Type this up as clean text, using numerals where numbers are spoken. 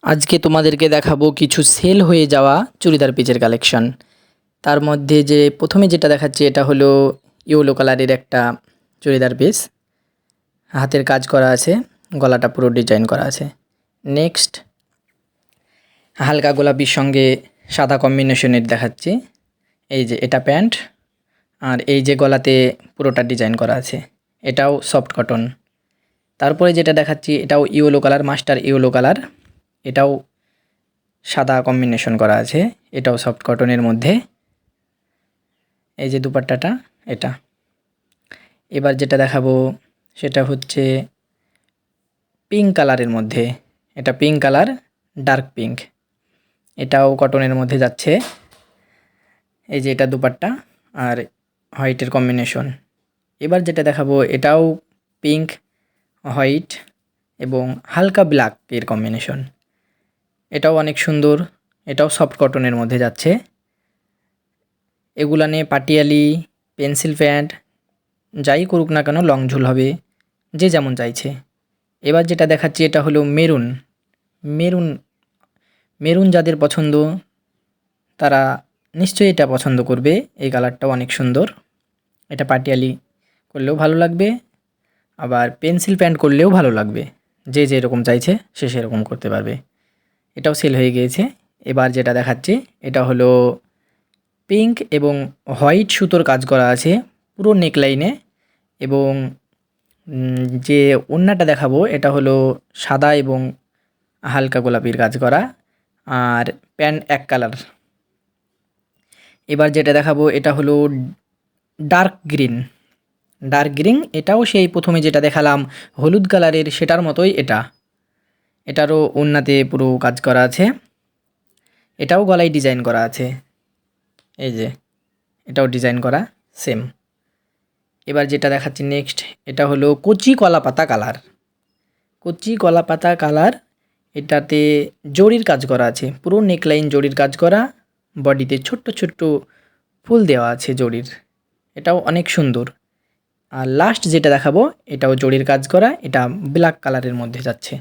আজকে তোমাদেরকে দেখাবো কিছু সেল হয়ে যাওয়া চুড়িদার পিসের কালেকশন। তার মধ্যে যে প্রথমে যেটা দেখাচ্ছি এটা হলো ইয়েলো কালারের একটা চুড়িদার পিস, হাতের কাজ করা আছে, গলাটা পুরো ডিজাইন করা আছে। নেক্সট হালকা গোলাপির সঙ্গে সাদা কম্বিনেশনের দেখাচ্ছি। এই যে এটা প্যান্ট, আর এই যে গলাতে পুরোটা ডিজাইন করা আছে, এটাও সফট কটন। তারপরে যেটা দেখাচ্ছি এটাও yellow colour, master yellow colour, এটাও সাদা কম্বিনেশন করা আছে, এটাও সফট কটনের মধ্যে। এই যে দুপাট্টাটা এটা। এবার যেটা দেখাবো সেটা হচ্ছে পিঙ্ক কালারের মধ্যে, এটা পিঙ্ক কালার, ডার্ক পিঙ্ক, এটাও কটনের মধ্যে যাচ্ছে। এই যে এটা দুপাট্টা আর হোয়াইটের কম্বিনেশন। এবার যেটা দেখাবো এটাও পিঙ্ক, হোয়াইট এবং হালকা ব্ল্যাকের কম্বিনেশন, এটাও অনেক সুন্দর, এটাও সফট কটনের মধ্যে যাচ্ছে। এগুলা নিয়ে পাটিয়ালি, পেন্সিল প্যান্ট যাই করুক না কেন লং ঝুল হবে, যে যেমন চাইছে। এবার যেটা দেখাচ্ছি এটা হলো মেরুন। মেরুন মেরুন যাদের পছন্দ তারা নিশ্চয়ই এটা পছন্দ করবে, এই কালারটাও অনেক সুন্দর। এটা পাটিয়ালি করলেও ভালো লাগবে, আবার পেন্সিল প্যান্ট করলেও ভালো লাগবে, যে যেরকম চাইছে সে সেরকম করতে পারবে। এটাও সেল হয়ে গিয়েছে। এবার যেটা দেখাচ্ছি এটা হলো পিঙ্ক এবং হোয়াইট সুতোর কাজ করা আছে পুরো নেকলাইনে, এবং যে ওড়নাটা দেখাবো এটা হলো সাদা এবং হালকা গোলাপির কাজ করা, আর প্যান্ট এক কালার। এবার যেটা দেখাবো এটা হলো ডার্ক গ্রিন। ডার্ক গ্রিন, এটাও সেই প্রথমে যেটা দেখালাম হলুদ কালারের সেটার মতোই এটা, এটারও ওড়নাতে পুরো কাজ করা আছে, এটাও গলায় ডিজাইন করা আছে। এই যে এটাও ডিজাইন করা সেম। এবার যেটা দেখাচ্ছি নেক্সট এটা হলো কচি কলাপাতা কালার। কচি কলাপাতা কালার, এটাতে জরির কাজ করা আছে, পুরো নেকলাইন জরির কাজ করা, বডিতে ছোট্ট ছোট্ট ফুল দেওয়া আছে জরির, এটাও অনেক সুন্দর। আর লাস্ট যেটা দেখাবো এটাও জরির কাজ করা, এটা ব্ল্যাক কালারের মধ্যে যাচ্ছে।